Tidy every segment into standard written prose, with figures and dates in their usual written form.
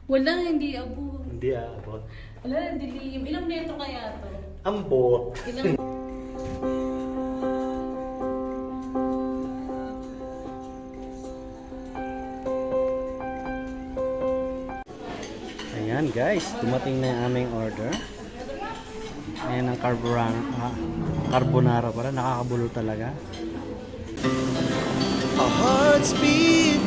Wala, hindi abot. Hindi abot. Wala, dilim. Ilang metro kaya to? Ambot. Ilang... Ayan guys, dumating na yung aming order. Ayan ang carbonara para nakakabulo talaga. Our hearts beat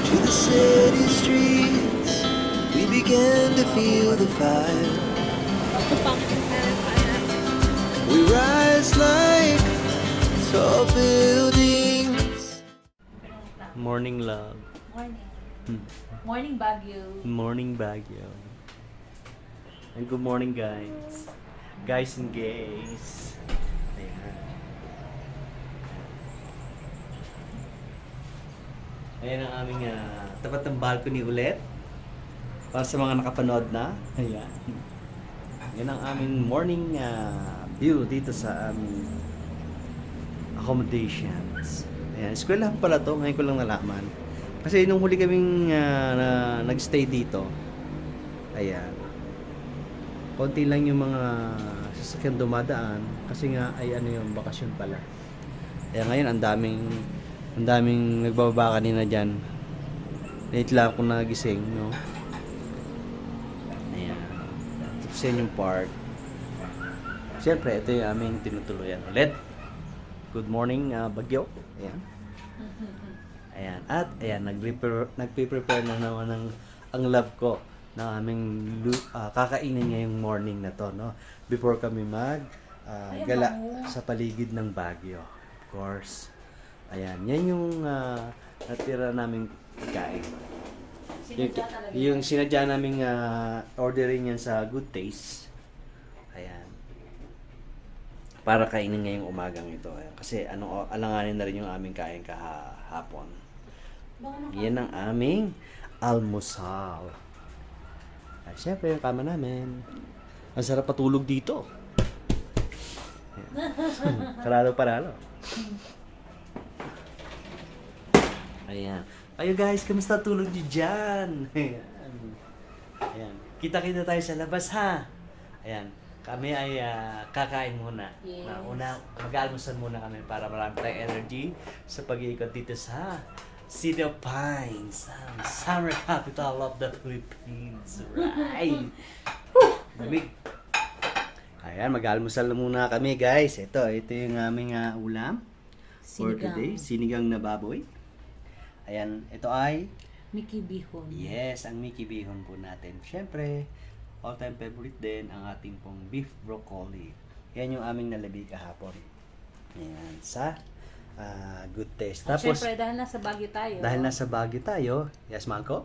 to the city streets. We began to feel the fire. We rise like tall buildings. Morning love. Morning. Morning Baguio. Morning Baguio. And good morning guys. Guys and gays. Ayan. Ayan ang aming tapat ng balcony ulit. Para sa mga nakapanood na. Ayan. Yan ang aming morning view dito sa aming accommodations. Ayan. Eskwelahan pala to. Ngayon ko lang nalaman. Kasi nung huli kaming nag-stay dito. Ayan. Konti lang yung mga sasakyan dumadaan. Kasi nga ay ano yung bakasyon pala. Kaya ngayon ang daming nagbababa kanina dyan. Late lang ako nagising, no? Ayan. Tapos yan yung park. Siyempre, ito yung aming tinutuluyan ulit. Good morning, Bagyo. Ayan. Ayan. At, ayan, nagpe-prepare na naman ang love ko na aming kakainin ngayong morning na to, no? Before kami gala sa paligid ng Baguio. Of course. Ayan. Yan yung natira naming pagkain. Yung sinadya naming ordering yan sa Good Taste. Ayan. Para kainin ngayong umagang ito. Ayan. Kasi alanganin na rin yung aming kain kahapon. Yan ang aming almusal. At syempre yung kama namin. Ang sarap patulog dito. Karalo-paralo. Ayan. Ayo guys, kamusta tulog niyo dyan? Ayan. Ayan. Kita-kita tayo sa labas ha. Ayan. Kami ay kakain muna. Yes. Una, mag-almusal muna kami para marami tayong energy sa pag-iikot dito sa City of Pines, ang summer capital of the Philippines. Right? Lamig. Ayan, mag-almusal muna kami guys. Ito yung aming ulam for today. Sinigang na baboy. Ayan, ito ay Mickey Bihon. yes, ang Mickey Bihon po natin. Siyempre, all-time favorite din ang ating pong beef broccoli. Yan yung aming nalabi kahapon. Ayan, sa Good Taste. At Tapos, syempre, dahil nasa Baguio tayo. dahil nasa Baguio tayo, yes, Marco?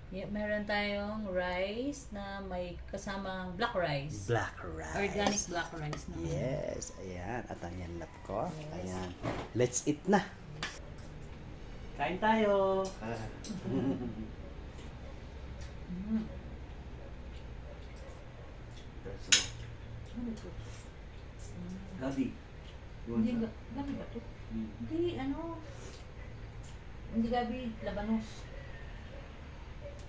Yeah, meron tayong rice na may kasamang black rice. Black rice. Organic black rice na. Yes, ayan. At ang yan lap ko. Ayan. Let's eat na. Kain tayo. Gabi. Hindi, gabi ba ito? Hindi, hindi gabi, labanos.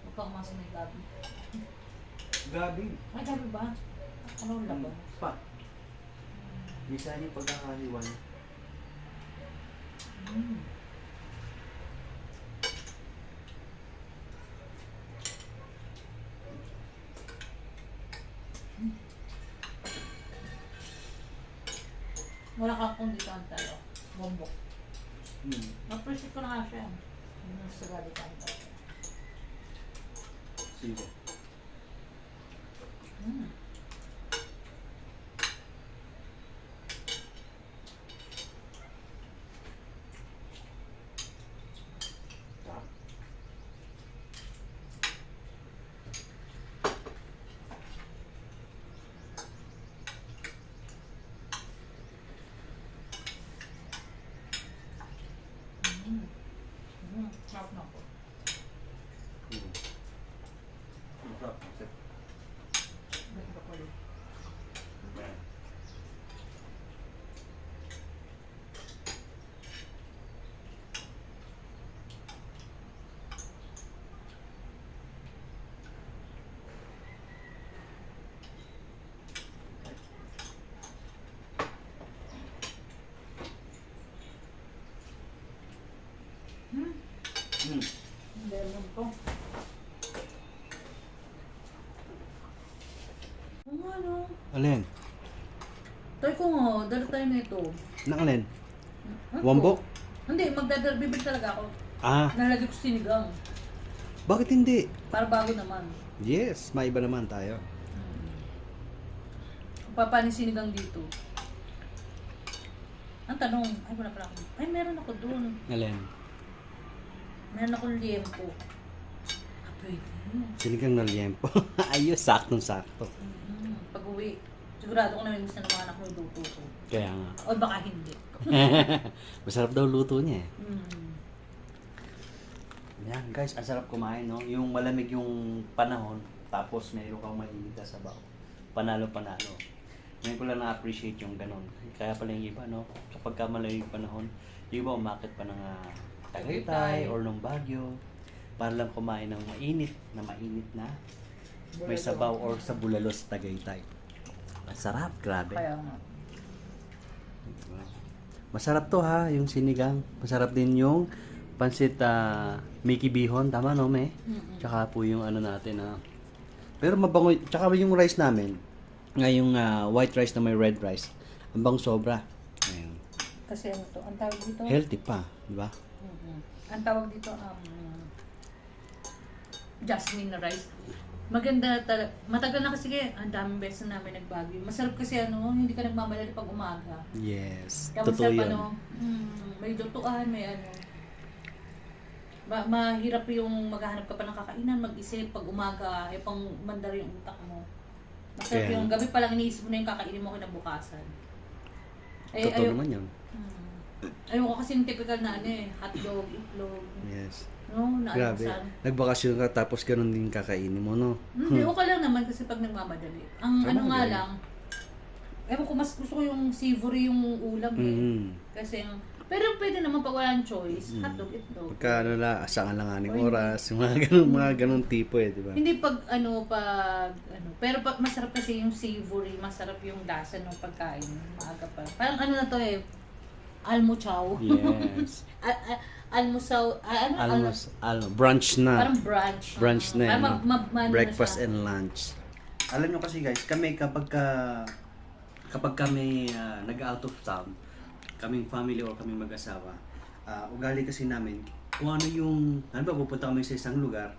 Huwag ka umasa may gabi. Gabi. Ay, gabi ba? Ano labanos? Pa. Bisa niyo pagkakaliwan. Wala kang kunditan tayo. Bombok. Hmm. Na-appreciate ko na nga siya. Nasa gabi tayo. Sige. Sarap na po. Ganda ko ulit. Lemon po. Ano? Alin? Try ko nga, dala tayo na ito. Nang alin? Ano? Wambok? Hindi, bibili talaga ako. Ah, Nalagay ko sinigang. bakit hindi? Para bago naman. Yes, maiba naman tayo. Papanin sinigang dito. Ang tanong, ay wala pala ako. Ay, meron ako dun. Alin? Meron akong liempo. Ah, pwede. Sinigang na liempo. Ayos, saktong-sakto. Pag-uwi, sigurado ko na may gusto ng mga anak mo luto ko. Kaya nga. O baka hindi. Masarap daw luto niya eh. Mm. Yan guys, ang sarap kumain, no? Yung malamig yung panahon, tapos mayroon kang mainit na sabaw. Panalo-panalo. Ngayon ko lang na-appreciate yung ganon. Kaya pala yung iba, no? Kapag ka malamig yung panahon, yung iba umakit pa ng Tagaytay or ng Baguio para lang kumain ng mainit na may sabaw or sa bulalo sa Tagaytay. Ang sarap, grabe. Kaya nga. Masarap to ha, yung sinigang. Masarap din yung pansit Mickey Bihon, tama no, me? Tsaka po yung ano natin pero mabango, tsaka yung rice namin, ngayong white rice na may red rice, ang bang sobra. Ayan. Kasi ano to, ang tawag dito? Healthy pa, di ba? Ang tawag dito, jasmine rice. Maganda talaga. Matagal na kasi ang daming beses na namin nagbagyo. Masarap kasi hindi ka nagmamadali pag umaga. Yes, Kaya totoo masarap yun. may lutuan, may mahirap yung maghahanap ka pa ng kakainan, mag-isip pag umaga, pang mandar yung utak mo. Masarap Kaya. yung gabi pa lang iniisip mo na yung kakainin mo kinabukasan. Totoo naman yun. Ayoko kasi yung typical na hotdog, itlog, Yes. na Grabe. almusal. Nagbakasyon ka tapos ganun din kakainin mo, no? Hindi, okay lang naman kasi pag nagmamadali. Ang Tama nga din. lang, ewan ko, mas gusto ko yung savory yung ulam Kasi, pero pwede naman pag walang choice, hotdog, itlog. Pagka asangan lang aning Pwede. oras, yung mga ganun tipo eh, di ba? Hindi pero pag masarap kasi yung savory, masarap yung lasa ng pagkain, maaga pa. Parang na to almuchaw. Yes. Almusaw, Brunch na. parang brunch. Brunch na yan, Parang no? Breakfast and lunch. Alam nyo kasi guys, kami kapag kami nag-out of town, kaming family or kaming mag-asawa, ugali kasi namin, kung ano yung, pupunta kami sa isang lugar,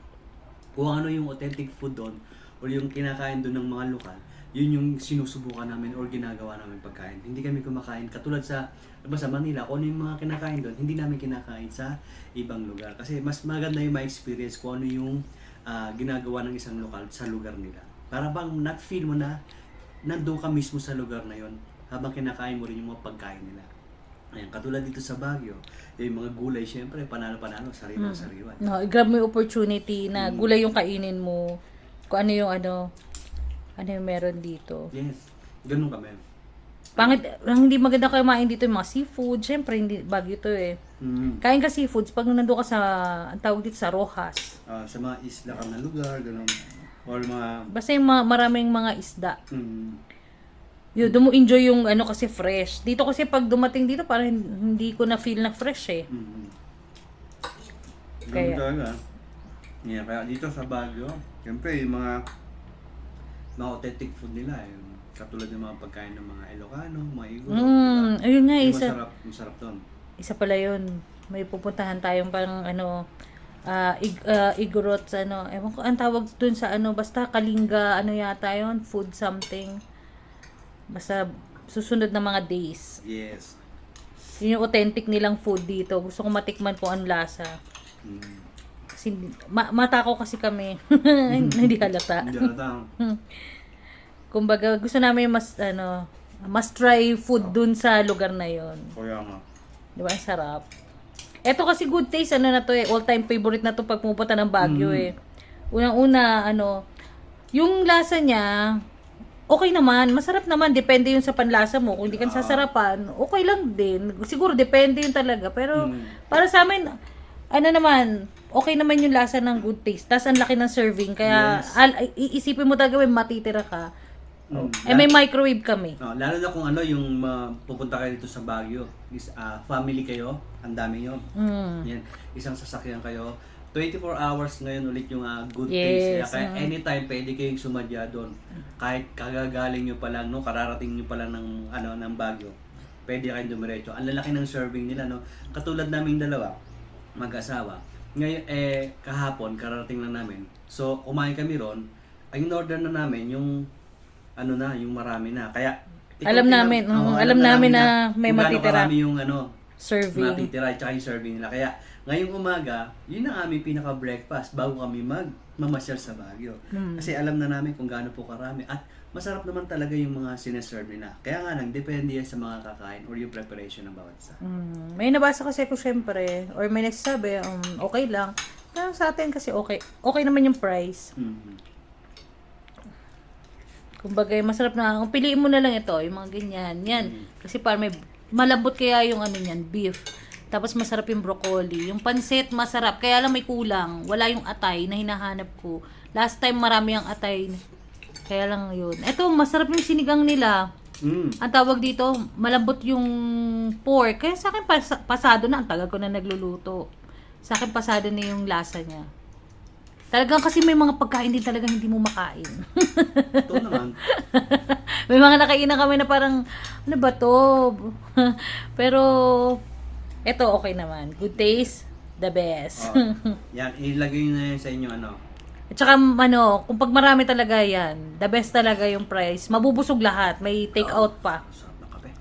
kung ano yung authentic food doon, or yung kinakain doon ng mga lokal, yun yung sinusubukan namin or ginagawa namin pagkain. Hindi kami kumakain, katulad sa Manila, kung ano yung mga kinakain doon, hindi namin kinakain sa ibang lugar. Kasi mas maganda yung ma-experience kung ano yung ginagawa ng isang lokal sa lugar nila. Para bang na-feel mo na nandun ka mismo sa lugar na yon habang kinakain mo rin yung mga pagkain nila. Ayan, katulad dito sa Baguio, yung mga gulay, syempre, panalo-panalo, sariwa-sariwa. No, grab mo yung opportunity na gulay yung kainin mo. Kung ano yung yung meron dito. Yes, ganun kami. Pangit, ang hindi maganda kumain dito yung mga seafood. Siyempre, hindi Baguio to Kain ka seafoods pag nandun ka sa, ang tawag dito sa Rojas. Sa mga isla ka na lugar, ganun. Or mga... Basta yung maraming mga isda. Mm, Doon mo enjoy yung kasi fresh. Dito kasi pag dumating dito, parang hindi ko na feel na fresh Kaya... talaga. Yeah, kaya dito sa Baguio, siyempre yung mga authentic food nila, yung katulad ng mga pagkain ng mga Ilocano, mga Igorot. Ayun nga, Yung isa. masarap doon. Isa pala yun. May pupuntahan tayong parang Igorot sa ewan ko, ang tawag dun sa basta Kalinga, yata yun, food something. Basta susunod na mga days. Yes. Yun yung authentic nilang food dito. Gusto kong matikman kung ano lasa. Kasi matako kasi kami. Hindi halata. Hindi halata. Kumbaga, gusto namin mas try food dun sa lugar na yon. Kaya nga. Di ba? Ang sarap. Eto kasi good taste, na to all-time favorite na to pag pupunta ng Baguio Unang-una, yung lasa niya, okay naman, masarap naman, depende yun sa panlasa mo. Kung hindi ka sasarapan, okay lang din. Siguro, depende yun talaga. Pero, para sa amin, naman, okay naman yung lasa ng good taste. Tapos, ang laki ng serving. Kaya, Yes. iisipin mo talaga, matitira ka. May microwave kami. No, lalo na kung ano yung pupunta kayo dito sa Baguio. Is family kayo, ang dami nyo. Yan, isang sasakyan kayo. 24 hours ngayon ulit yung good Yes, days. Kaya anytime pwede kayong sumadya doon. Kahit kagagaling nyo pa lang, no, kararating nyo pa lang ng Baguio. Pwede kayong dumiretso. Ang lalaki ng serving nila, no. Katulad naming dalawa, mag-asawa. Ngayon kahapon kararating lang namin. So kumain kami ron. Ang in-order na namin yung yung marami na. Kaya Alam namin na may kung gaano matitira. karami yung Serving. matitira at saka yung serving nila. Kaya ngayong umaga, yun ang aming pinaka-breakfast bago kami mamasyal sa Baguio. Kasi alam na namin kung gaano po karami at masarap naman talaga yung mga sineserve nila. Kaya nga lang, depende yan sa mga kakain or yung preparation ng bawat isa. May nabasa kasi ko syempre, or may nagsasabi, okay lang. Pero sa atin kasi okay naman yung price. Kumbaga, masarap na. Kung piliin mo na lang ito, yung mga ganyan. Yan. Kasi parang may malambot kaya yung niyan, beef. Tapos masarap yung broccoli. Yung pansit, masarap. Kaya lang may kulang. Wala yung atay na hinahanap ko. Last time, marami ang atay. Kaya lang yun. Ito, masarap yung sinigang nila. Ang tawag dito, malambot yung pork. Kaya sa akin, pasado na. Ang tagal ko na nagluluto. Sa akin, pasado na yung lasa niya. Talagang kasi may mga pagkain din talagang hindi mo makain. Ito naman. May mga nakainan kami na parang, ano ba to? Pero, eto okay naman. Good taste, the best. Yan, ilagay na yan sa inyo At saka, kung pag marami talaga yan, the best talaga yung price. Mabubusog lahat. May take out pa. Sarap ng kape.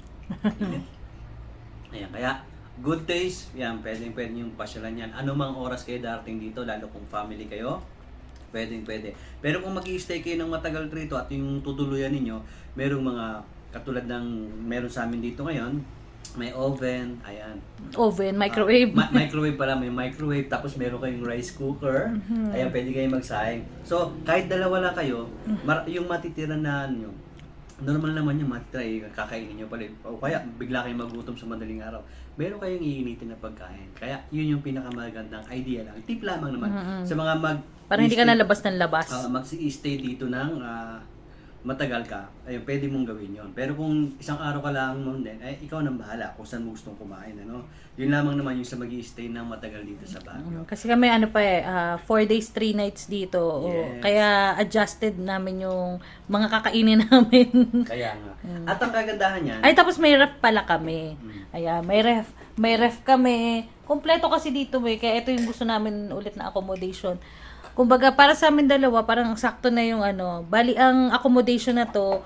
Ayan, kaya good taste, yan, pwede yung pasyalan yan. Ano mang oras kayo darating dito, lalo kung family kayo, pwede. Pero kung mag-i-stay kayo ng matagal rito at yung tutuluyan ninyo, merong mga, katulad ng meron sa amin dito ngayon, may oven, ayan. Oven, microwave. Microwave pala, may microwave, tapos meron kayong rice cooker, ayan, pwede kayong magsaing. So, kahit dalawa lang kayo, yung matitira na normal naman yung matitry, kakainin nyo pala. O kaya, bigla kayong magutom sa madaling araw. Meron kayong iinitin na pagkain. Kaya, yun yung pinakamagandang idea lang. Tip lamang naman. Sa mga Parang hindi ka nalabas ng labas. Mag-stay dito ng matagal ka, ayun, pwede mong gawin yon. Pero kung isang araw ka lang mo din, ikaw nang bahala kung saan mo gustong kumain. Yun lamang naman yung sa mag-stay ng matagal dito sa Baguio. Kasi kami 4 days, 3 nights dito. Yes. Kaya adjusted namin yung mga kakainin namin. Kaya nga. At ang kagandahan yan, Ay, tapos may ref pala kami. Ayan, may ref kami. Kompleto kasi dito kaya ito yung gusto namin ulit na accommodation. Kumbaga, para sa amin dalawa, parang sakto na yung bali ang accommodation na to,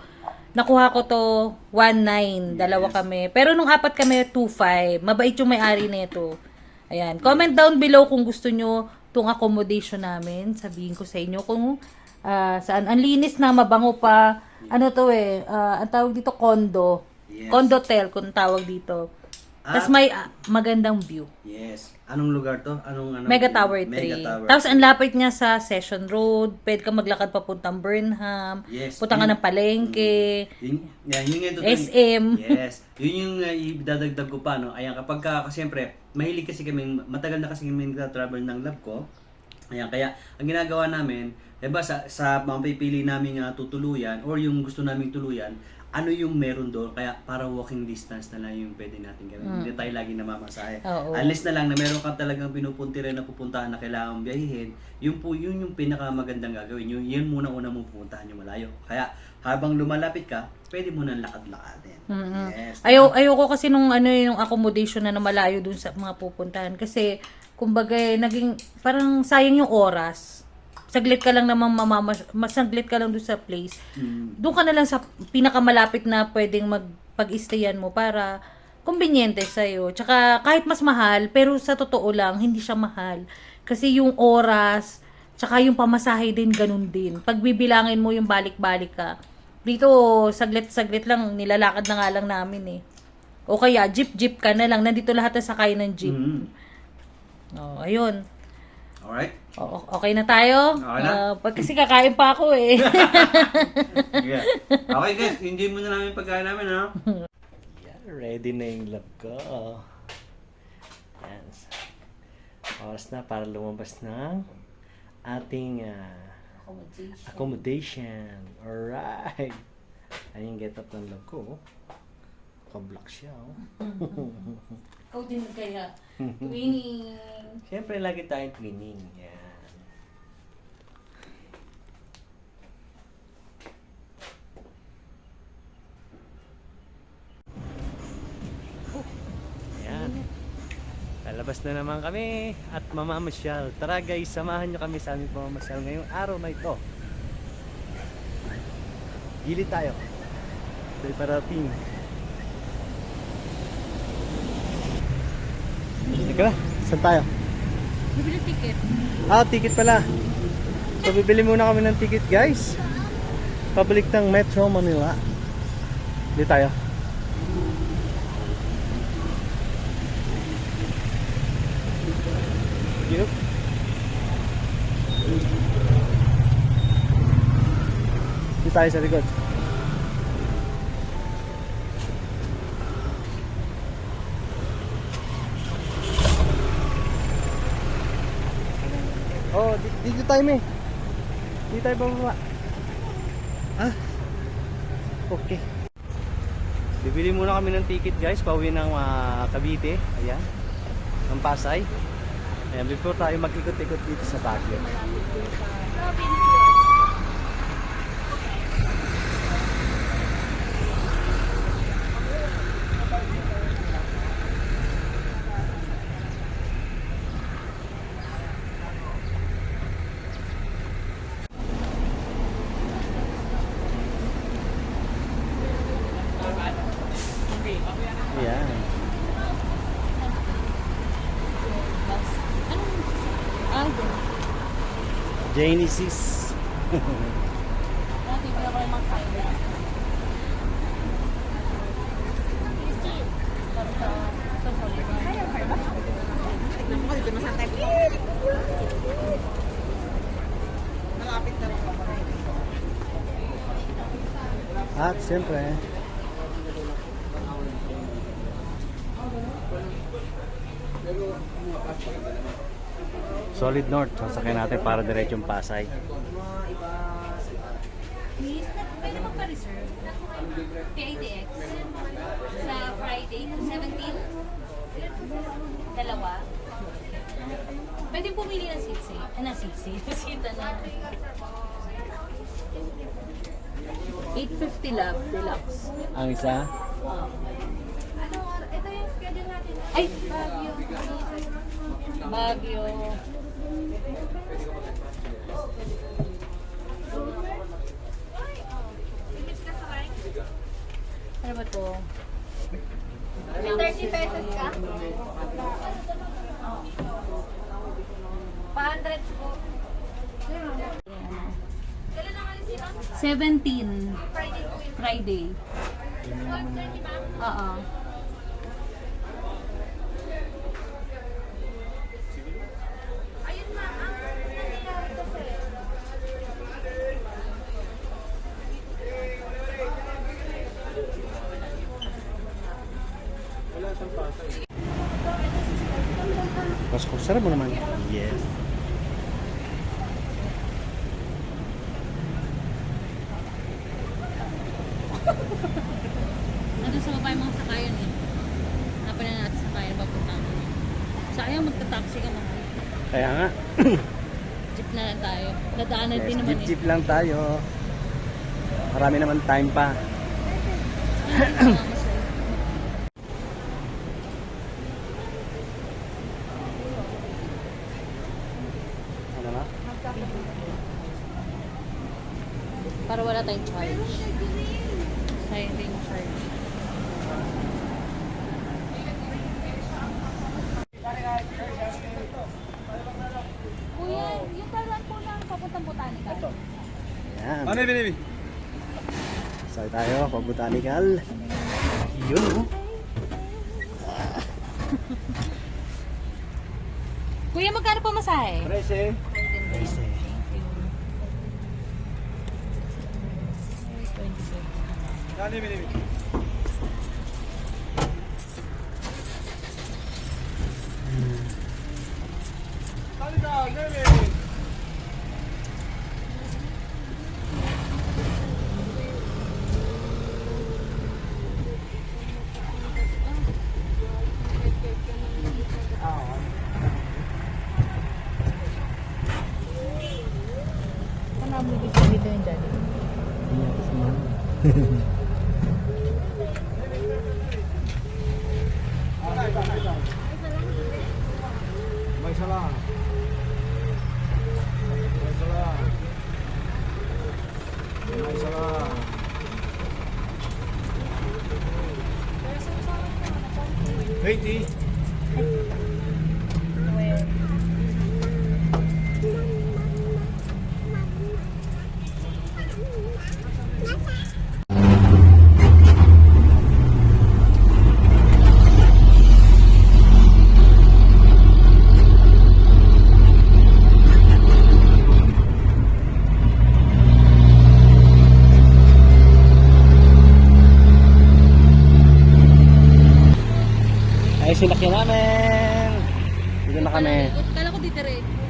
nakuha ko to 1,900, dalawa kami. Pero nung 4 kami, 2,500. Mabait yung may-ari nito. Ayan. Comment down below kung gusto nyo tong accommodation namin. Sabihin ko sa inyo kung saan. Ang linis na, mabango pa. Ang tawag dito, condo. Yes. Condotel, kung tawag dito. Tapos may magandang view. yes. Anong lugar to? Mega Tower 3. Mega Tower. Tapos ang lapit niya sa Session Road. Pwede ka maglakad papuntang Burnham. Yes. Punta ka ng Palengke. Yun yung SM. Yes. Yun yung idadagdag ko pa, Ayan, kapag siyempre, mahilig kasi kami, matagal na kasi kami nagta-travel ng lab ko. Ayan, kaya ang ginagawa namin, diba, sa mga pipili namin tutuluyan or yung gusto naming tuluyan, ano yung meron doon, kaya para walking distance na lang yung pwede natin gawin. Hindi tayo lagi namamasahe. Unless na lang na meron kang talagang pinupunti rin na pupuntahan na kailangan biyahin, yun yung pinakamagandang gagawin. Yun muna mong pupuntahan yung malayo. Kaya habang lumalapit ka, pwede mo nang lakad-lakadin. Yes. Ayoko kasi nung yung accommodation na malayo dun sa mga pupuntahan. Kasi, kumbaga, naging, parang sayang yung oras. Saglit ka lang naman masaglit ka lang doon sa place. Doon ka na lang sa pinakamalapit na pwedeng magpag-stayan mo para conveniente sa'yo. Tsaka kahit mas mahal, pero sa totoo lang, hindi siya mahal. Kasi yung oras, tsaka yung pamasahe din, ganun din. Pagbibilangin mo yung balik-balik ka. Dito, saglit-saglit lang, nilalakad na nga lang namin O kaya, jeep ka na lang. Nandito lahat na sakay ng jeep. Ayun. Alright. Okay na tayo? Okay na. Kasi kakain pa ako Yeah. Okay guys, hindi mo na namin pagkain namin, Yeah, ready na yung lab ko. Yan. Oras na para lumabas ng ating accommodation. Alright. Ayun yung get up ng love ko. Oh. Ka-black siya. Oh. Ikaw din kaya. Twinning. Siyempre, lagi tayong twinning. Yan. Yan. Lalabas na naman kami at mamamasyal. Tara guys, samahan nyo kami sa aming pamamasyal ngayong araw na ito. Gilid tayo. Ito'y parating. Teka na, saan tayo? Bibili ticket. Ticket pala. So, bibili muna kami ng ticket, guys. Pabalik ng Metro Manila. Dito tayo. Dito. Dito tayo sa likod. Oh, dito tayo, me. Dito tayo bababa. Okay. Bibili muna kami ng ticket, guys. Pauwi ng Cavite. Ayan. Ng Pasay. Ayan, before tayo mag-ikot-ikot dito sa Baguio. Ayan. Genesis. Dati ko na mag-sign. At siyempre, Solid North. Sasakyan natin para diretsong Pasay. Please, pwede magpa-reserve. PITX. Sa Friday, 17. Dalawa. Pwede pumili ng sitsi. Sitsi. Sita na. 850 love, deluxe. Ang isa? Ito yung schedule natin. Ay! Baguio. Ano ba to? 30 pesos ka? 500 po. Kailan naman sino? 17. Friday po yun. Friday. 12:30 ba? Oo. Ayun na, ang nangyayari kasi. Pasok, sarap mo naman. Yes. Nandun sa baba yung mga sakayan eh. Hanapan na natin sakayan papunta. Sayang magta-taxi ka mahal. Kaya nga. Jeep na lang tayo. Dadaanan din Yes, naman jeep lang tayo. Marami naman time pa. Ano na? Para wala tayong charge. Sayang din yung charge. Kuya, yung talan po ng papuntang botanical. Ayan. Ano baby? Sakay tayo, pag-botanical. Yun, oh. Kuya, magkano pa masahe? Prese. Nice eh. Ano baby? Salita, baby. May isa lang. May isa lang. May isa lang. Katie. Ay, sinakyan namin. Dito na kami. Kala ko didiretso.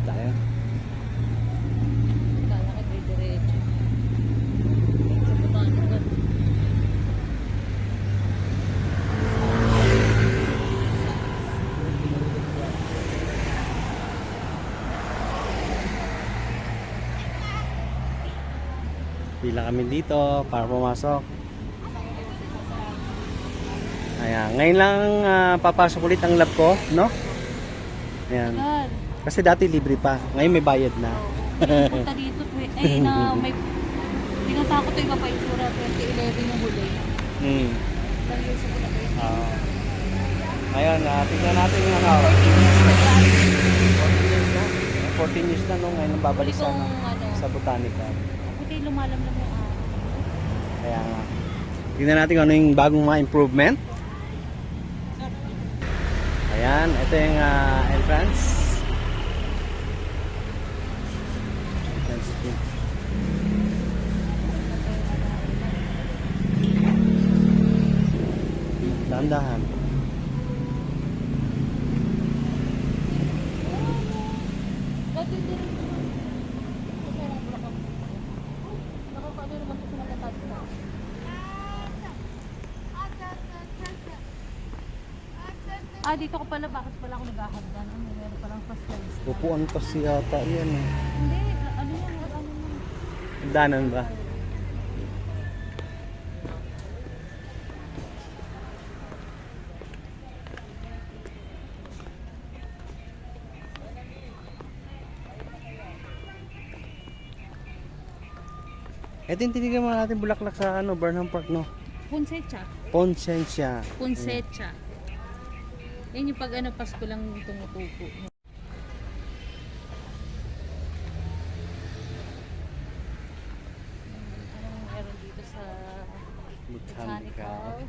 Tayo. Kala ko didiretso. Sa Botanical. Pila kami dito para pumasok. Ayan, ngayon lang papasok ulit ang lab ko, no? Ayan. Gan. Kasi dati libre pa. Ngayon may bayad na. Punta dito. Na may... Tinatakot yung iba pa itsura. 2011 yung huli. Hmm. Dahil sa Bulacan. Ngayon, tingnan natin yung ano. 14 years na nung ngayon babalik sa, Huli kong, ano, sa Botanical. Buti lumalamlam yung araw. Kaya nga. Tingnan natin kung ano yung bagong mga improvement. Ayan, ito yung entrance. Entrance fee. Dahan-dahan. Dati din. Kasi ang Bulacan. Nakakano naman kasi nagtatagta. Dito ko pala. Bakit pala ako naghahagdan? Meron palang pastel. Upuan kasi yata yan eh. Hindi. Ano yan? Ano yan? Danan ba? Ito yung tinignan mo natin bulaklak sa ano, Burnham Park, no? Ponsecha. Ponsensya. Ponsecha. Yan yung pag ano, Pasko lang tumutuko. Anong meron dito sa Botanical?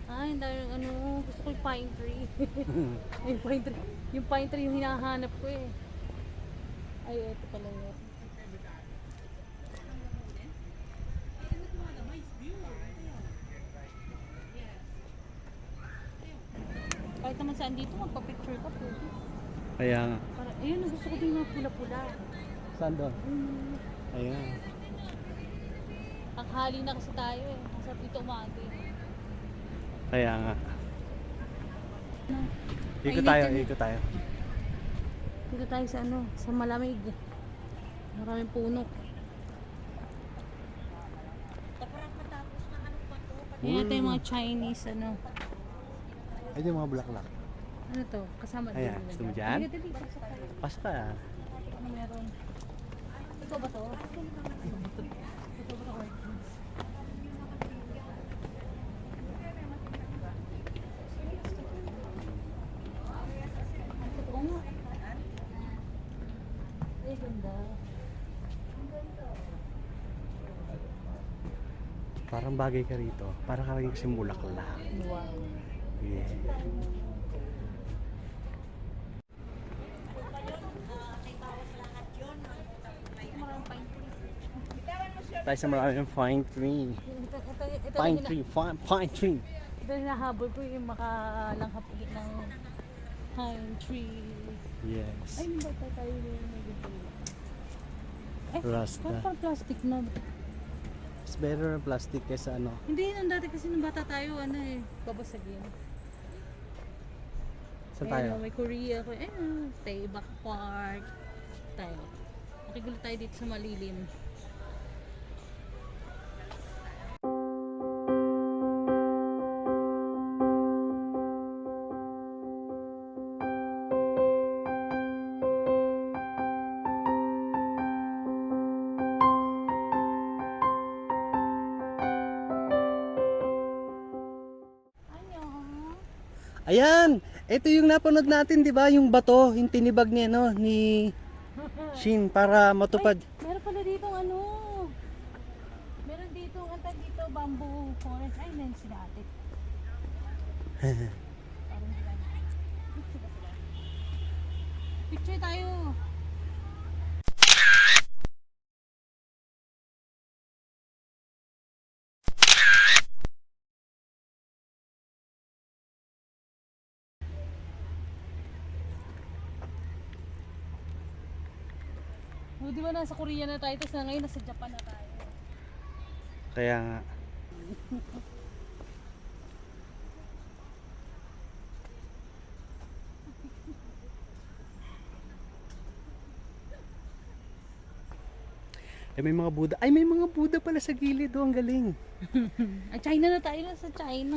Ay, ang dami ng ano, gusto ko yung pine tree. Ay, yung pine tree. Yung pine tree yung hinahanap ko eh. Ay, ito pala yun. Kahit naman saan dito, magpa-picture ka po. Kaya nga. Para, ayun, gusto ko din yung pula-pula. Saan doon? Ayan. Tanghali na kasi tayo eh. Nasa dito umaga eh. Kaya nga. Ikot Mainit tayo, yan eh. ikot tayo. Dito tayo sa ano, sa malamig. Maraming puno. Yan yata yung mga Chinese ano. Ay, yung mga bulaklak. Ano to? Kasama Ayan, din. gusto mo dyan? Dali, dali, pasok tayo. Pasok ka. Ano meron? Ito ba to? Ito ba to? Ito nga. Ay, ganda. Parang bagay ka rito. Para ka rin kasing bulaklak. Wow. Yeah. Tayo sa maraming pine tree. Ito Pine tree, pine tree. Ito yung nahabol ko yung makalanghap ulit ng pine tree. Yes. Ay, hindi ba tayo yung nagiging? Eh, Rasta. parang plastic na. It's better na plastic kaysa ano. Hindi, nung dati kasi nung bata tayo, ano eh, babasagin. Saan tayo? Ayun, may Korea ko. Ayun, stay back park. Tayo. Makigulo tayo dito sa malilim. Ayan, ito yung napanood natin, 'di ba? Yung bato, yung tinibag ni ano ni Shin para matupad. Meron pala dito ano. Meron dito, ang tag dito, bamboo forest. Ay, nan sila ate. Parang sila. Picture tayo. O, di ba nasa Korea na tayo, tapos na ngayon nasa Japan na tayo. Kaya nga. Eh, may mga Buddha. Ay, may mga Buddha pala sa gilid. Oh, ang galing. Ay, China na tayo, nasa China.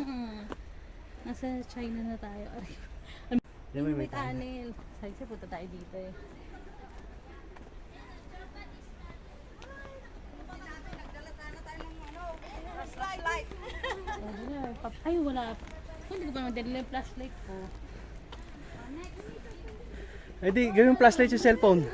Nasa China na tayo. Aray. Yan, May tunnel. Sabi siya, punta tayo dito eh. Ay, wala. Hindi ko pa madali yung flashlight ko. Eh di, gawin yung flashlight sa cellphone.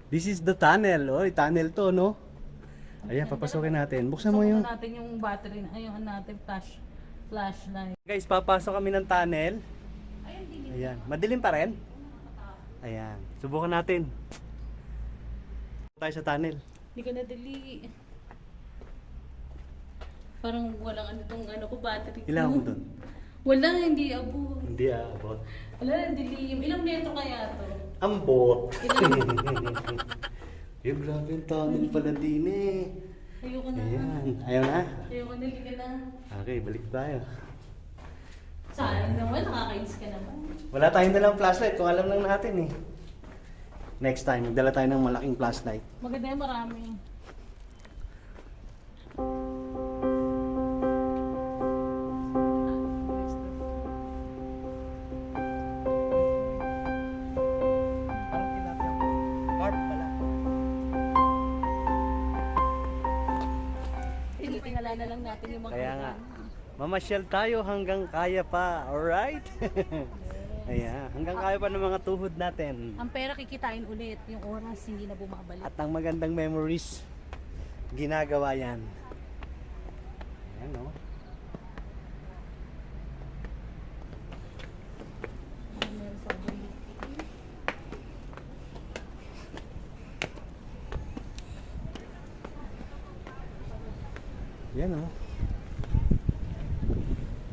This is the tunnel. Oy, tunnel to, no? Ayan, papasukin natin. Buksan mo yung... natin yung battery na, ayun natin flashlight. Guys, papasok kami ng tunnel. Ayan, madilim pa rin. Ayan, subukan natin. Tayo sa tunnel. Hindi ka nadali. Parang walang ano tong ano ko battery. Ilan mo dun? Wala, hindi abo. Hindi abot. Wala, dilim. Ilang metro kaya to? Ambot. Yung grabe yung tunnel pala din eh. Ayoko na. Ayan, ayaw na. Ayoko na, hindi ka na. Okay, balik tayo. Sayang naman, nakakainis ka naman. Wala tayong dalang flashlight kung alam lang natin eh. Next time, magdala tayo ng malaking flashlight. Maganda yung marami. Parang tilapia ko. Carp pala. Tinitingala na lang natin yung mga Kaya nga, mamasyal tayo hanggang kaya pa, alright? Ayan, hanggang kaya pa ng mga tuhod natin. Ang pera kikitain ulit, yung oras hindi na bumabalik. At ang magandang memories, ginagawa yan. Ayan o. Meron sa akin. Yan o.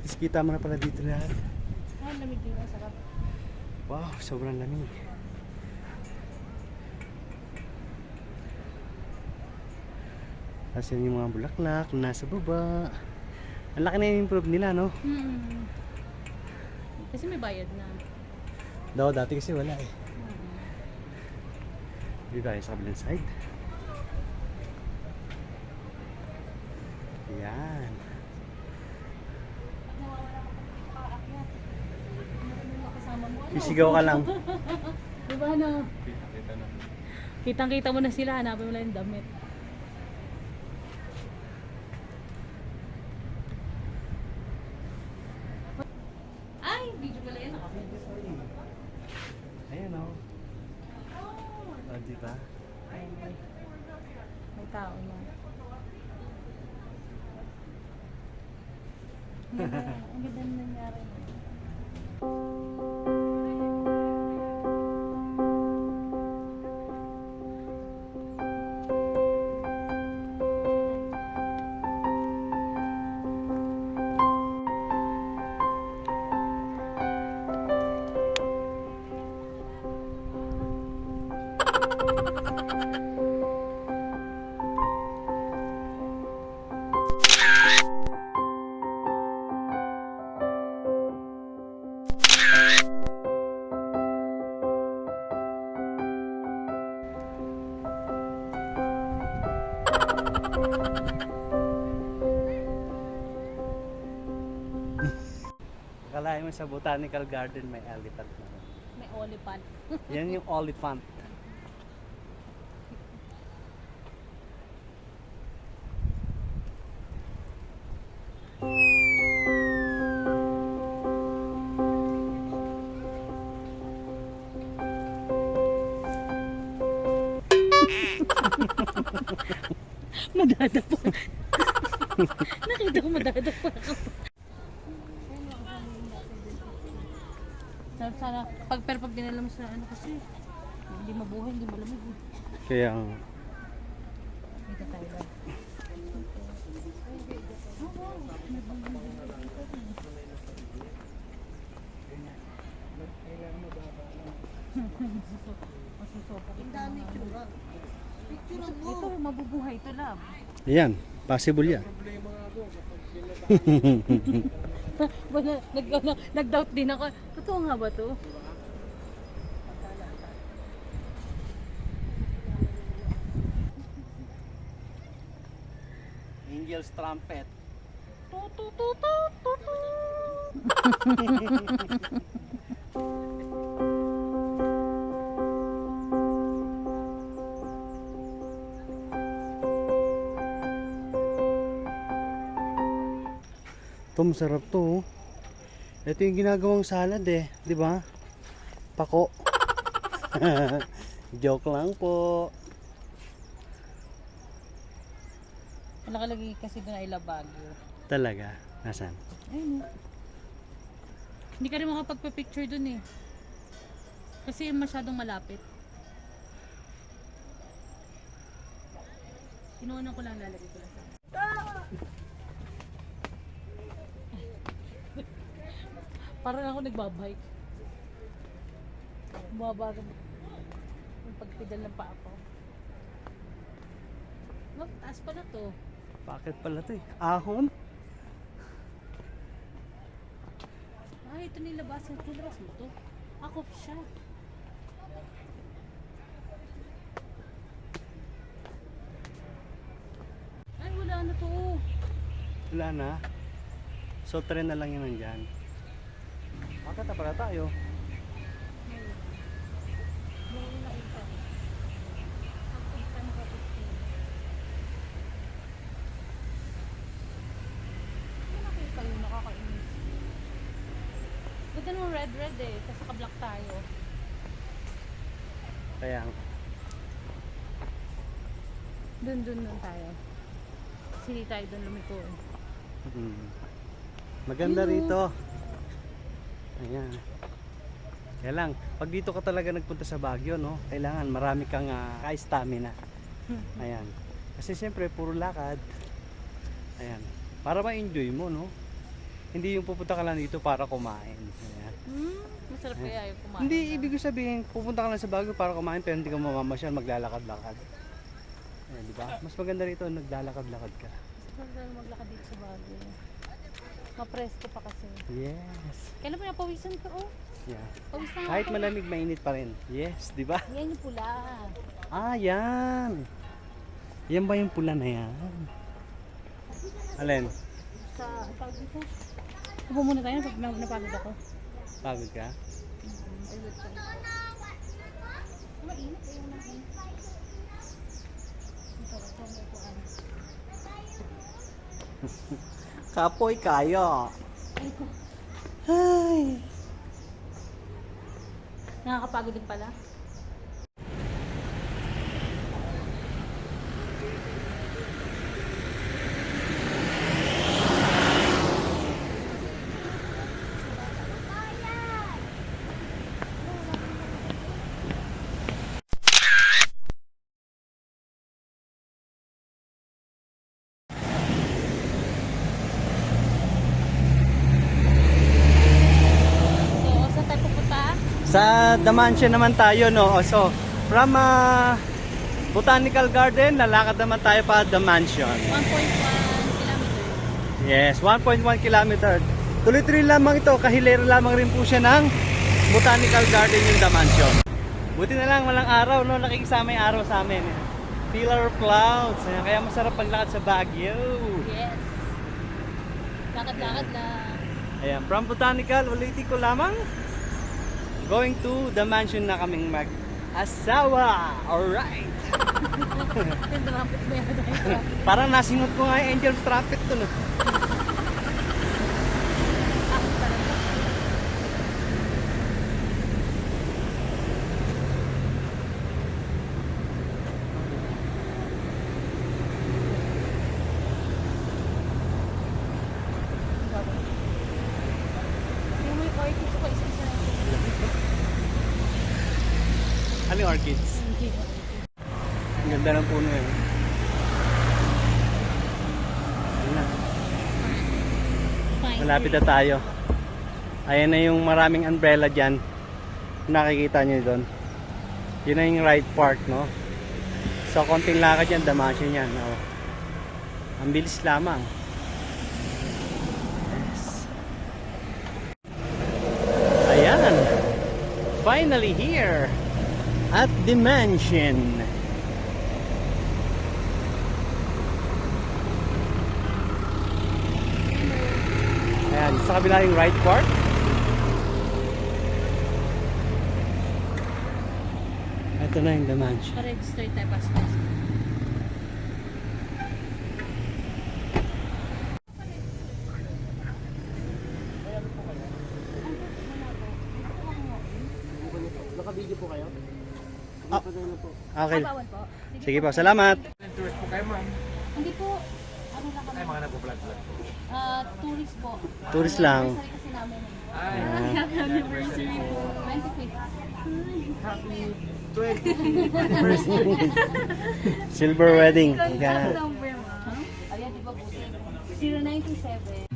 Tapos kita mo na pala dito lahat. Ay, lamig din ang sarap. Wow, sobrang lamig. Tapos yan yung mga bulaklak na nasa baba. Ang laki na yung improve nila, no? Kasi may bayad na. Daw, dati kasi wala eh. Dito tayo sa kabilang side. Yan. Kasama mo. Sisigaw ka lang. Diba ano? Kitang-kita mo na sila, hanapin mo lang yung damit. Ay, video pala yan. Naka-video. Ayan o. Oh, diba? May tao na. Ang ganda na nangyari. Akalain mo sa Botanical Garden may elephant na. May olipan. Yan yung elephant. Madadapa. Nakita ko madadapa ako. Sana, pero pag dinala mo sa ano kasi, hindi mabuhay, hindi malamig. Kaya Dito tayo ba? Ang dami tsura. Ito, mabubuhay ito, love. yan, possible yan. Nag-doubt din ako. Totoo nga ba to? Angel's trumpet. Ito, masarap to. Ito yung ginagawang salad eh, di ba? Pako. Joke lang po. Nakalagay kasi doon ay Labagyo. Talaga? Nasaan? Ayun. Hindi ka rin makapagpa-picture doon eh. Kasi masyadong malapit. Kinuha ko lang, lalagay ko lang sa parang ako nagbabike. Bumabagal yung pagpidal ng paa ko. No, taas pala to. Bakit pala to eh? Ahon? Ay, ito nilabasan. Nilabas mo to? Ako siya. Ay, wala na to. Wala na. So, tren na lang yun nandyan. Bakit na pala tayo? Nakita yung nakakainis. Ganda naman red eh. Kasi naka-black tayo. Kaya, Dun tayo. Kasi hindi tayo dun lumiko eh. maganda rito. Ayan. Kaya lang, pag dito ka talaga nagpunta sa Baguio, no? Kailangan marami kang ka-stamina. Ayan. Kasi siyempre, puro lakad. Ayan. Para ma-enjoy mo, no? Hindi yung pupunta ka lang dito para kumain. Ayan. Masarap kaya yung kumain. Hindi, ibig ko sabihin, pupunta ka lang sa Baguio para kumain pero hindi ka mamamasyal, maglalakad-lakad. Ayan, di ba? Mas maganda rito, naglalakad-lakad ka. Masarap maglakad dito sa Baguio. Mapresko pa kasi. Yes. Kailan mo napawisan ka oh? Yeah. Pawisan Kahit malamig, mainit pa rin. Yes, di ba? Yan yung pula. Ah, yan. Yan ba yung pula na yan? Alin? Sa tawag dito. Upo muna tayo, napagod ako. Pagod ka? Mainit eh, yung mainit. Ito, may upuan. Kapoy kayo. Ay. Nakakapagod din pala. So, saan tayo pupunta? Sa The Mansion naman tayo, no? So, from Botanical Garden, lalakad naman tayo pa The Mansion. 1.1 kilometer. Yes, 1.1 kilometer. Tuloy-tuloy lamang ito, kahilera lamang rin po siya ng Botanical Garden yung The Mansion. Buti na lang walang araw, no? Nakikisama yung araw sa amin. Pillar of clouds. Ayan, kaya masarap paglakad sa Baguio. Yes. Lakad-lakad lang. Ayan, from Botanical, ulitin ko lamang. Going to the mansion na kaming mag-asawa. Alright. Parang nasingot ko nga yung Angel Trumpet to, no? Yung may orchids ko, isa-isa na ito. Ano yung orchids? Ang ganda ng puno yun. Ayun na. Fine. Malapit na tayo. Ayan na yung maraming umbrella dyan. Nakikita nyo doon. Yun na yung right park, no? So, konting lakad yan, damasyon yan. Oh. Ang bilis lamang. Yes. Ayan. Finally here at the mansion. Ayan, sa kabila yung right park. Ito na yung the mansion. Pa-register tayo paspas. Nakabidyo po kayo? Okay. Bawal po. Sige po, salamat. Tourist po kayo, ma'am. Hindi po, ano na kami? Ay, mga nagpo-vlog-vlog po. Tourist po. Tourist lang. Anniversary kasi namin. Ay, Happy anniversary po. 25th. Silver wedding. Ang Ayan. number mo. Ayan, di ba po? 097.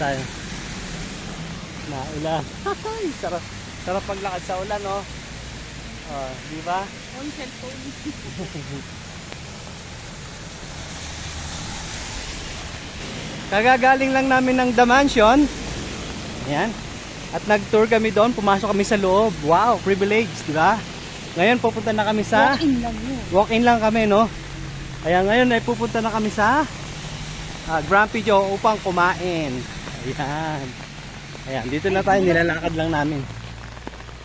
Tayo. Naulan. Ay, sarap. Sarap paglakad sa ulan, no? Oh, di ba? On cellphone. Kagagaling lang namin ng The Mansion. Ayan. At nag-tour kami doon, pumasok kami sa loob. Wow, privilege, di ba? Ngayon pupunta na kami sa Walk-in lang yun. walk-in lang kami, no? Kaya ngayon ay pupunta na kami sa Grumpy Joe upang kumain. Ayan. Ayan, dito na tayo, nilalakad lang namin.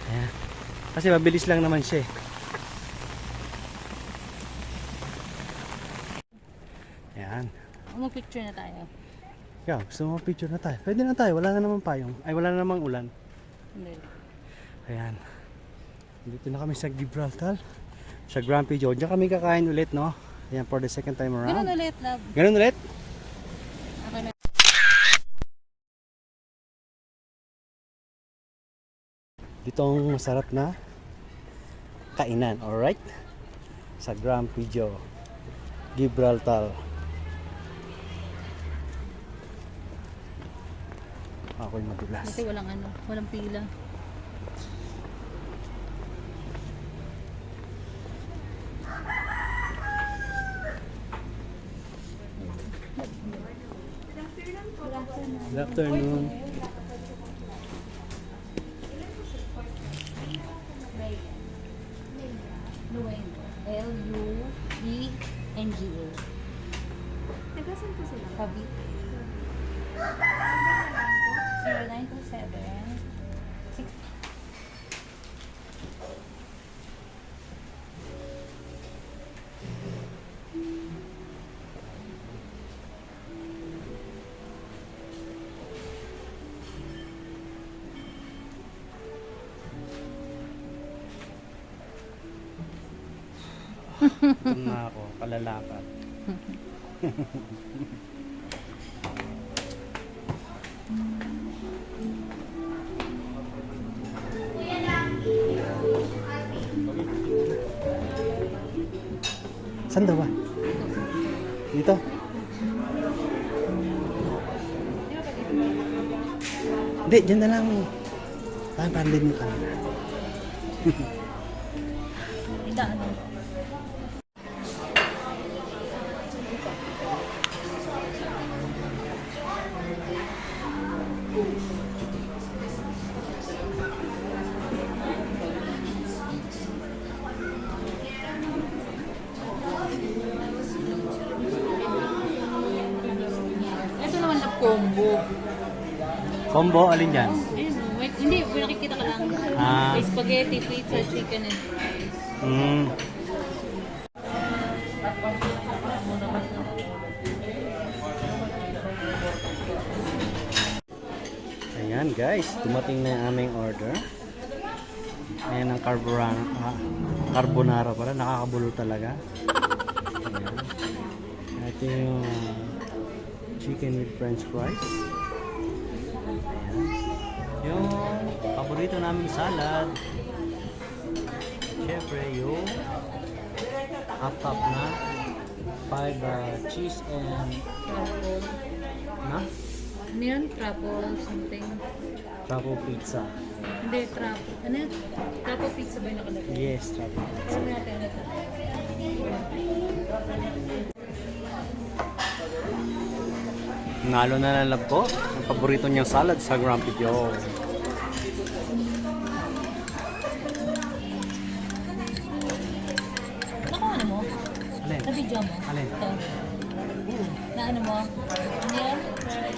Ayan. Kasi mabilis lang naman siya. Ayan. Mag-picture na tayo. Yeah, gusto mo picture na tayo? Pwede na tayo, wala na naman payong. Ay, wala na namang ulan. Hindi. Ayan. Dito na kami sa Gibraltar. Sa Grumpy Joe. Diyan kami kakain ulit, no? Ayan, for the second time around. Ganun ulit, love. Ganun ulit? Okay na. Dito ang masarap na kainan, alright? Sa Grumpy Joe, Gibraltar. Ako'y madulas. Kasi walang ano, walang pila. Good afternoon. Luengo. L-U-E-N-G-A. Nagasan po sila? Cavite. 0927 Gutom na ako, kalalakad. Saan daw ba? Dito? Hindi, dyan na lang. Parang din mo kanina. Ita, ano? Ito naman na combo. Combo, alin yan? Ayun, wait, hindi, nakikita ka lang. Ah. May spaghetti, pizza, chicken, and fries. Mm. Ayan guys, dumating na yung aming order. Ayan ang carbonara pala, nakakabulo talaga. Ayan. Ito yung chicken with french fries. Ayan. Yung paborito naming salad. Siyempre yung half-top na 5 cheese and na Ano yun? Truffle something. truffle pizza. Hindi, truffle. Ano yun? Truffle pizza ba yung nakalagay? Yes, truffle pizza. Ano natin ito? Nalo na ng love ko ang paborito niyang salad sa Grumpy Joe. Nakuha ano mo? Alin? Sa video mo? Alin? Ito. Na ano mo? Ano yan?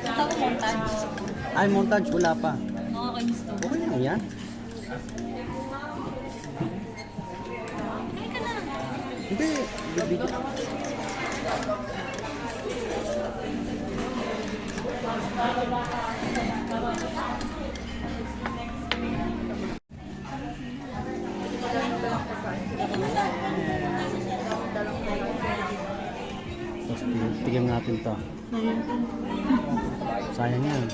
Ang tawag montage. Ay, montage, wala pa. Nakakainis to. Okay na yan. Kaya ka na. Hindi, bibigyan. Tapos tigam natin to. Sayang yan.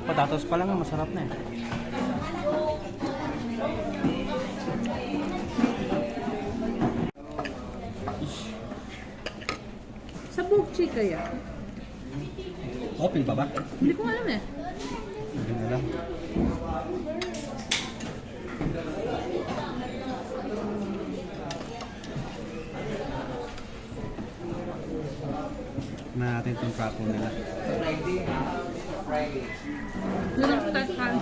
Patatos pa lang, masarap na eh. Sa bukchi kaya? Open pa ba? Hindi ko alam eh. Hindi na lang. Na natin itong taco nila. Doon ako kahit ano.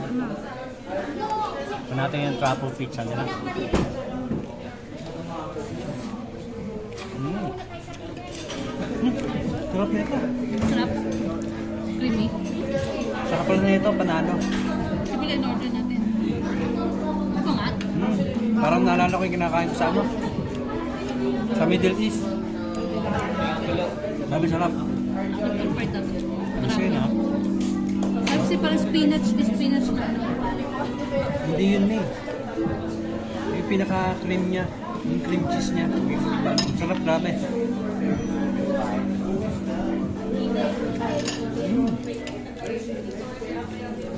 Ito natin yung truffle pizza nila. Sarap nito. Sarap. Creamy. Sarap pala nito, panalo. Sibili in order natin. Ito nga. Parang naalala ko yung kinakain ko sa ano? Sa Middle East. Sabi sarap. Nag-convert natin. Gusto yun ha? Kasi parang spinach na ano. Hindi yun eh. Yung pinaka-cream niya. Yung cream cheese niya. Sarap grabe.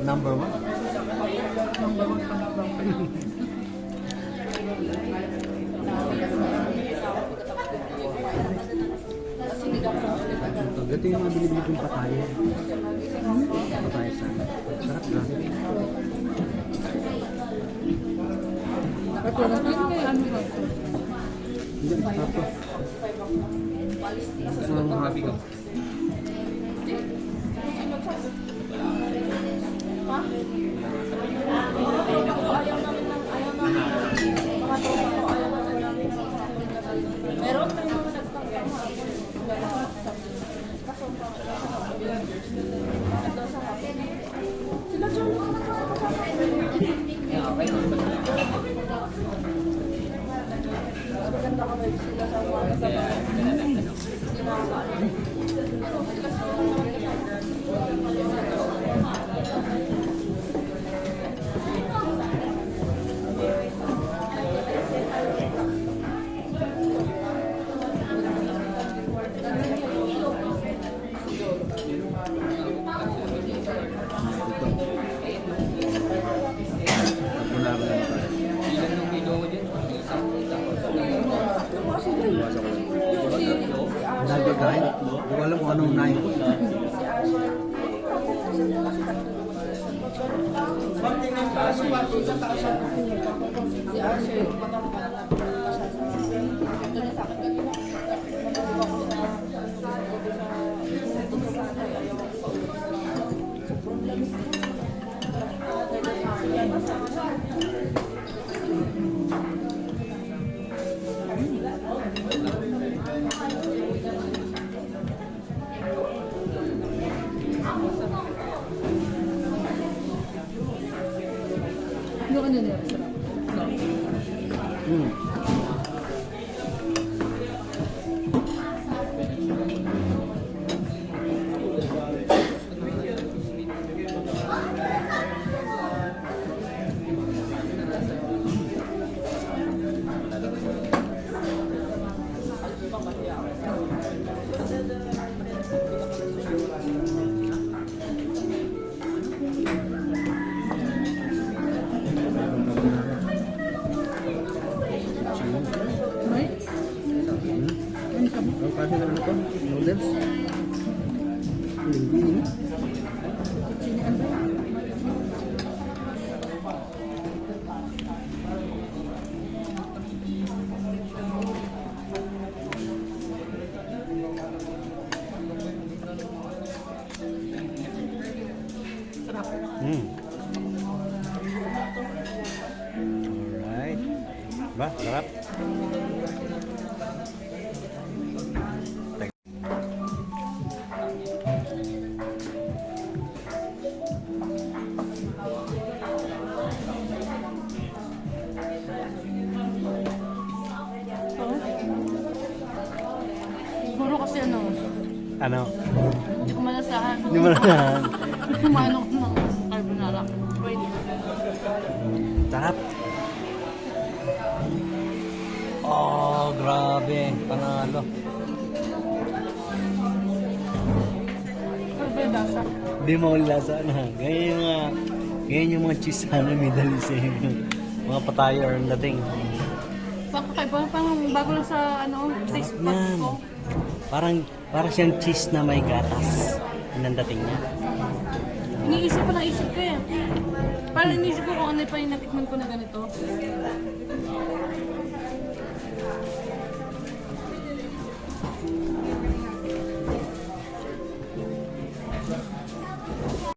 Number 1. Ganito yung mga binibili kong pataya. Pataya sana. Sarap grabe. Ako na ano ba? Hindi, sarap to. Gusto mo mga bigaw? nine? Hindi ko alam kung anong nine. Yung ano nila, sarap. Hmm. Ay? Ang kasi na ano to? Noodles? Linguine. Alright. Ba, sarap. Siguro kasi ano, Ano? hindi ko malasahan. Hindi mo na. Kumano ko ng carbonara. Pwede. Sarap. Oh, grabe. Panalo. Pwede lasa. Hindi mo lasa na. Ganyan yung mga cheese sana Middle East eh. Mga patayo or ang dating. Parang bago lang sa ano, taste buds Yan. ko. Parang siyang cheese na may gatas. Yun ang dating niya. Iniisip ko na isip ko eh. Parang iniisip ko kung ano pa yung natikman ko na ganito.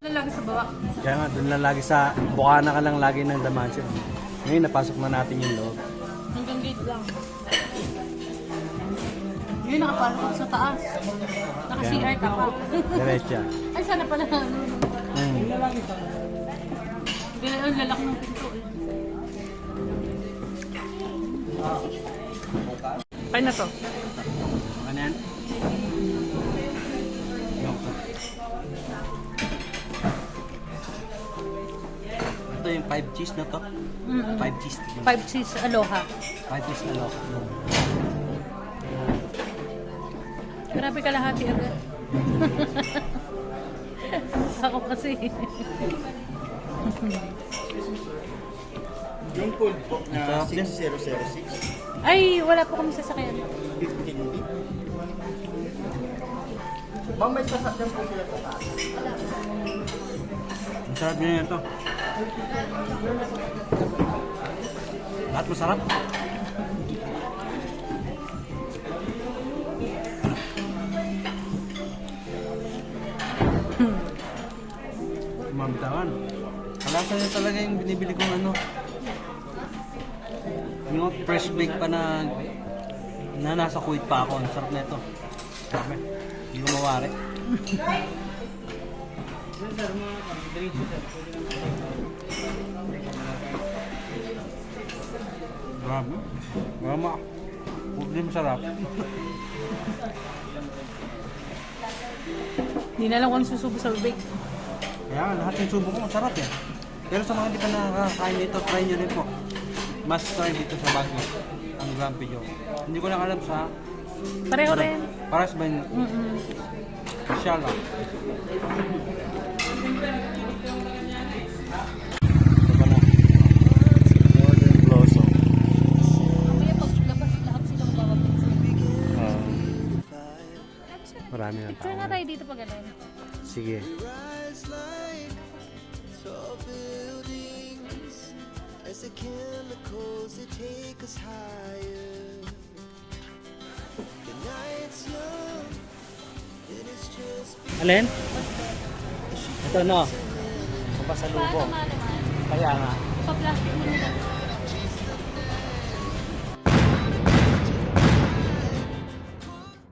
Lalagay sa baba. Kaya nga, doon lang lagi sa bukana ka lang lagi ng Damascus. Ngayon, napasok na natin yung loob. Hanggang gate lang. Yun, nakapasok ako sa taas. Naka-CR ka pa. Diretsa. Ay, sana pala ano. Ganun, lalak ng pinto eh. Ay na to. Ano yan? Ito yung 5 cheese na to. 5 cheese. 5 cheese aloha. 5 cheese na lock. Grabe kalahati agad. Ako kasi. Yung cold po na Sarap din. 6006, Ay, wala po kami sasakyan. 15 feet. Ma'am, may sasakyan po sila sa taas. Ang sarap din ito. Lahat masarap. Mabitawan. Kalasa niya talaga yung binibili kong ano. Yung fresh bake pa na nasa Kuwait pa ako. Ang sarap na ito. Sarap eh. Hindi ko mawari. Grabe. Grabe. Hindi masarap. Hindi na lang kung ano susubo sa bibig. Kaya lahat ng subo ko masarap eh. Pero sa mga hindi pa nakakain dito, try nyo rin po. Must try dito sa Baguio. Ang Grumpy Joe. Hindi ko lang alam sa... Pareho rin. Paras ba yung... Siya lang. Northern Blossom. Kaya pag labas lahat silang bababig. Marami ng Picture tao. nga tayo dito pag ganun. Sige. rise like tall buildings as the chemicals they take us higher. The night's young and it's just Alin? Ito no. Paano Papasalubong. naman? Kaya nga. Pa-plastic mo nila.